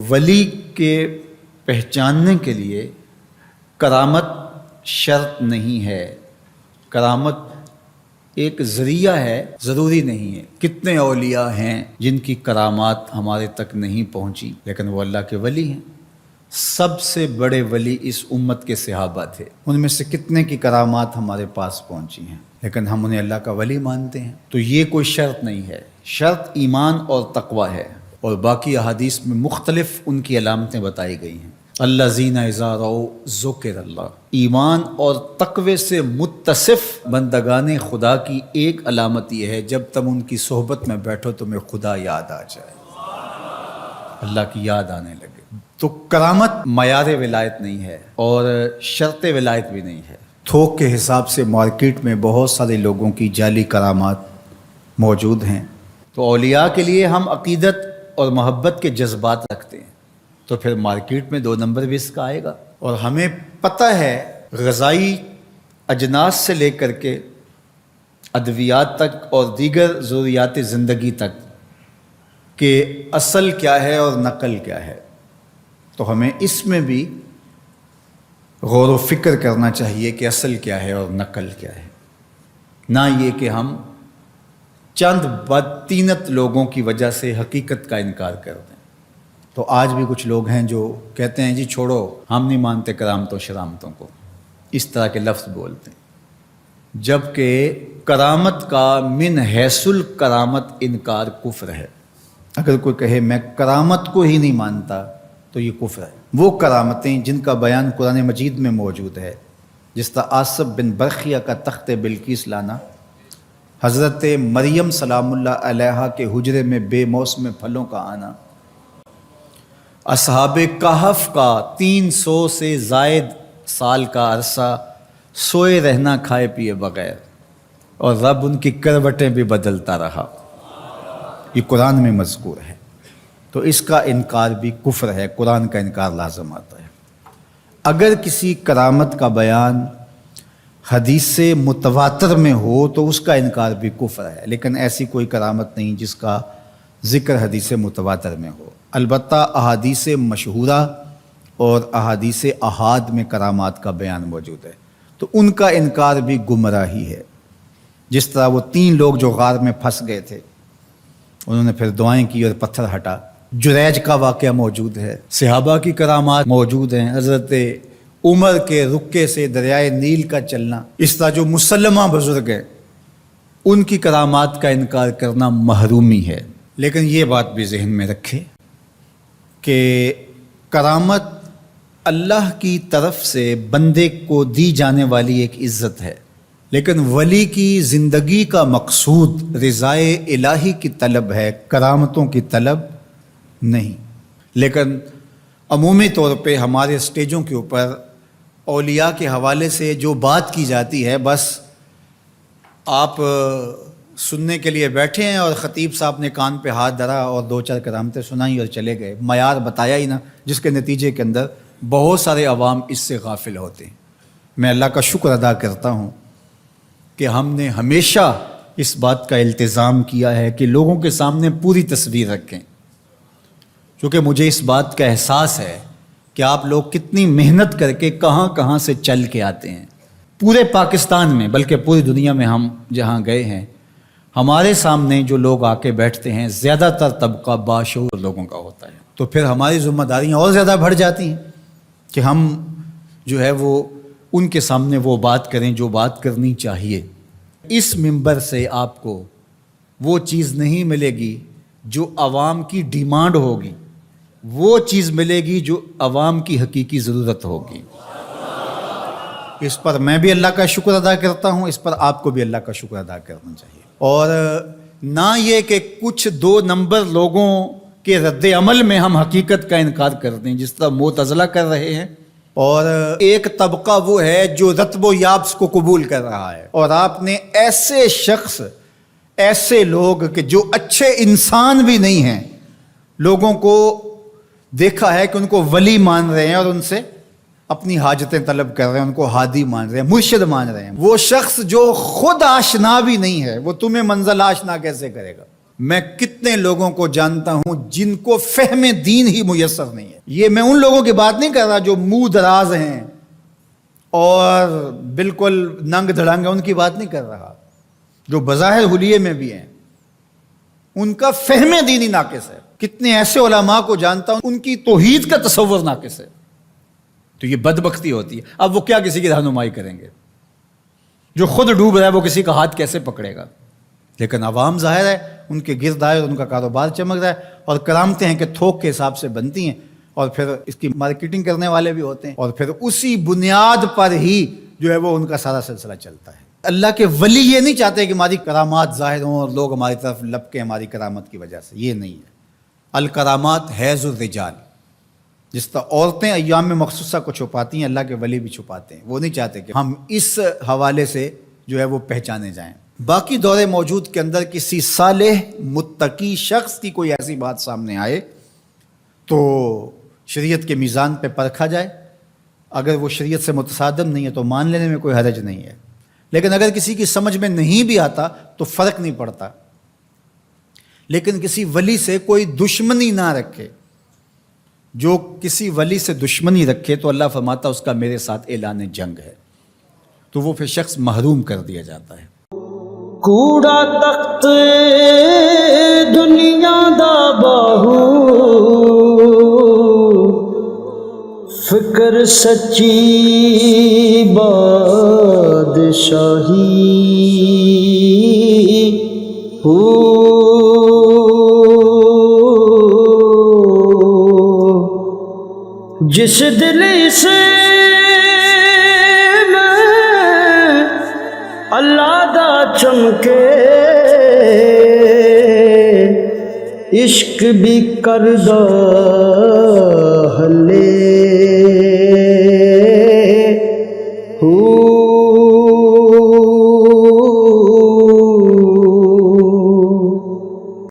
ولی کے پہچاننے کے لیے کرامت شرط نہیں ہے، کرامت ایک ذریعہ ہے، ضروری نہیں ہے۔ کتنے اولیاء ہیں جن کی کرامات ہمارے تک نہیں پہنچی لیکن وہ اللہ کے ولی ہیں۔ سب سے بڑے ولی اس امت کے صحابہ تھے، ان میں سے کتنے کی کرامات ہمارے پاس پہنچی ہیں لیکن ہم انہیں اللہ کا ولی مانتے ہیں۔ تو یہ کوئی شرط نہیں ہے، شرط ایمان اور تقوی ہے، اور باقی احادیث میں مختلف ان کی علامتیں بتائی گئی ہیں۔ الذین اذا رأوا ذکر اللہ، ایمان اور تقوی سے متصف بندگان خدا کی ایک علامت یہ ہے جب تم ان کی صحبت میں بیٹھو تمہیں خدا یاد آ جائے، اللہ کی یاد آنے لگے۔ تو کرامت معیار ولایت نہیں ہے اور شرط ولایت بھی نہیں ہے۔ تھوک کے حساب سے مارکیٹ میں بہت سارے لوگوں کی جعلی کرامات موجود ہیں، تو اولیاء کے لیے ہم عقیدت اور محبت کے جذبات رکھتے ہیں، تو پھر مارکیٹ میں 2 نمبر بھی اس کا آئے گا۔ اور ہمیں پتہ ہے غذائی اجناس سے لے کر کے ادویات تک اور دیگر ضروریات زندگی تک کہ اصل کیا ہے اور نقل کیا ہے، تو ہمیں اس میں بھی غور و فکر کرنا چاہیے کہ اصل کیا ہے اور نقل کیا ہے، نہ یہ کہ ہم چند بدطینت لوگوں کی وجہ سے حقیقت کا انکار کر دیں۔ تو آج بھی کچھ لوگ ہیں جو کہتے ہیں جی چھوڑو، ہم نہیں مانتے کرامتوں شرامتوں کو، اس طرح کے لفظ بولتے ہیں، جبکہ کرامت کا من حیث الکرامت انکار کفر ہے۔ اگر کوئی کہے میں کرامت کو ہی نہیں مانتا تو یہ کفر ہے۔ وہ کرامتیں جن کا بیان قرآن مجید میں موجود ہے، جس طرح آصف بن برخیہ کا تخت بلقیس لانا، حضرت مریم سلام اللہ علیہا کے حجرے میں بے موسم پھلوں کا آنا، اصحاب کہف کا 300 سے زائد سال کا عرصہ سوئے رہنا کھائے پیے بغیر، اور رب ان کی کروٹیں بھی بدلتا رہا، یہ قرآن میں مذکور ہے۔ تو اس کا انکار بھی کفر ہے، قرآن کا انکار لازم آتا ہے۔ اگر کسی کرامت کا بیان حدیث متواتر میں ہو تو اس کا انکار بھی کفر ہے، لیکن ایسی کوئی کرامت نہیں جس کا ذکر حدیث متواتر میں ہو۔ البتہ احادیث مشہورہ اور احادیث احاد میں کرامات کا بیان موجود ہے، تو ان کا انکار بھی گمراہی ہے۔ جس طرح وہ 3 لوگ جو غار میں پھنس گئے تھے، انہوں نے پھر دعائیں کی اور پتھر ہٹا۔ جریج کا واقعہ موجود ہے، صحابہ کی کرامات موجود ہیں، حضرت عمر کے رکے سے دریائے نیل کا چلنا، اس طرح جو مسلمہ بزرگ ہیں ان کی کرامات کا انکار کرنا محرومی ہے۔ لیکن یہ بات بھی ذہن میں رکھے کہ کرامت اللہ کی طرف سے بندے کو دی جانے والی ایک عزت ہے، لیکن ولی کی زندگی کا مقصود رضائے الہی کی طلب ہے، کرامتوں کی طلب نہیں۔ لیکن عمومی طور پہ ہمارے اسٹیجوں کے اوپر اولیاء کے حوالے سے جو بات کی جاتی ہے، بس آپ سننے کے لیے بیٹھے ہیں اور خطیب صاحب نے کان پہ ہاتھ دھرا اور 2-4 کرامتیں سنائیں اور چلے گئے، معیار بتایا ہی نہ، جس کے نتیجے کے اندر بہت سارے عوام اس سے غافل ہوتے ہیں۔ میں اللہ کا شکر ادا کرتا ہوں کہ ہم نے ہمیشہ اس بات کا التزام کیا ہے کہ لوگوں کے سامنے پوری تصویر رکھیں، کیونکہ مجھے اس بات کا احساس ہے کہ آپ لوگ کتنی محنت کر کے کہاں کہاں سے چل کے آتے ہیں۔ پورے پاکستان میں بلکہ پوری دنیا میں ہم جہاں گئے ہیں، ہمارے سامنے جو لوگ آ کے بیٹھتے ہیں زیادہ تر طبقہ باشعور لوگوں کا ہوتا ہے، تو پھر ہماری ذمہ داریاں اور زیادہ بڑھ جاتی ہیں کہ ہم جو ہے وہ ان کے سامنے وہ بات کریں جو بات کرنی چاہیے۔ اس منبر سے آپ کو وہ چیز نہیں ملے گی جو عوام کی ڈیمانڈ ہوگی، وہ چیز ملے گی جو عوام کی حقیقی ضرورت ہوگی۔ اس پر میں بھی اللہ کا شکر ادا کرتا ہوں، اس پر آپ کو بھی اللہ کا شکر ادا کرنا چاہیے، اور نہ یہ کہ کچھ 2 نمبر لوگوں کے رد عمل میں ہم حقیقت کا انکار کر دیں، جس طرح معتزلہ کر رہے ہیں، اور ایک طبقہ وہ ہے جو رتب و یابس کو قبول کر رہا ہے، اور آپ نے ایسے شخص، ایسے لوگ کہ جو اچھے انسان بھی نہیں ہیں، لوگوں کو دیکھا ہے کہ ان کو ولی مان رہے ہیں اور ان سے اپنی حاجتیں طلب کر رہے ہیں، ان کو ہادی مان رہے ہیں، مرشد مان رہے ہیں۔ وہ شخص جو خود آشنا بھی نہیں ہے، وہ تمہیں منزل آشنا کیسے کرے گا؟ میں کتنے لوگوں کو جانتا ہوں جن کو فہم دین ہی میسر نہیں ہے. یہ میں ان لوگوں کی بات نہیں کر رہا جو منہ دراز ہیں اور بالکل ننگ دھڑنگ ہیں، ان کی بات نہیں کر رہا. جو بظاہر حلیے میں بھی ہیں ان کا فہم دین ہی ناقص ہے. کتنے ایسے علماء کو جانتا ہوں ان کی توحید کا تصور ناقص ہے. تو یہ بدبختی ہوتی ہے. اب وہ کیا کسی کی رہنمائی کریں گے؟ جو خود ڈوب رہا ہے وہ کسی کا ہاتھ کیسے پکڑے گا؟ لیکن عوام ظاہر ہے ان کے گرد آئے اور ان کا کاروبار چمک رہا ہے، اور کرامتیں ہیں کہ تھوک کے حساب سے بنتی ہیں، اور پھر اس کی مارکیٹنگ کرنے والے بھی ہوتے ہیں، اور پھر اسی بنیاد پر ہی جو ہے وہ ان کا سارا سلسلہ چلتا ہے. اللہ کے ولی یہ نہیں چاہتے کہ ہماری کرامات ظاہر ہوں اور لوگ ہماری طرف لپکیں ہماری کرامت کی وجہ سے. یہ نہیں ہے. الکرامات حیض الرجال، جس طرح عورتیں ایام مخصوصہ کو چھپاتی ہیں، اللہ کے ولی بھی چھپاتے ہیں. وہ نہیں چاہتے کہ ہم اس حوالے سے جو ہے وہ پہچانے جائیں. باقی دور موجود کے اندر کسی صالح متقی شخص کی کوئی ایسی بات سامنے آئے تو شریعت کے میزان پہ پرکھا جائے. اگر وہ شریعت سے متصادم نہیں ہے تو مان لینے میں کوئی حرج نہیں ہے. لیکن اگر کسی کی سمجھ میں نہیں بھی آتا تو فرق نہیں پڑتا. لیکن کسی ولی سے کوئی دشمنی نہ رکھے. جو کسی ولی سے دشمنی رکھے تو اللہ فرماتا اس کا میرے ساتھ اعلان جنگ ہے، تو وہ پھر شخص محروم کر دیا جاتا ہے. کوڑا تخت دنیا دا باہو، فکر سچی بادشاہی ہو. جس دل سے اللہ دا چمکے، عشق بھی کردہ ہلے.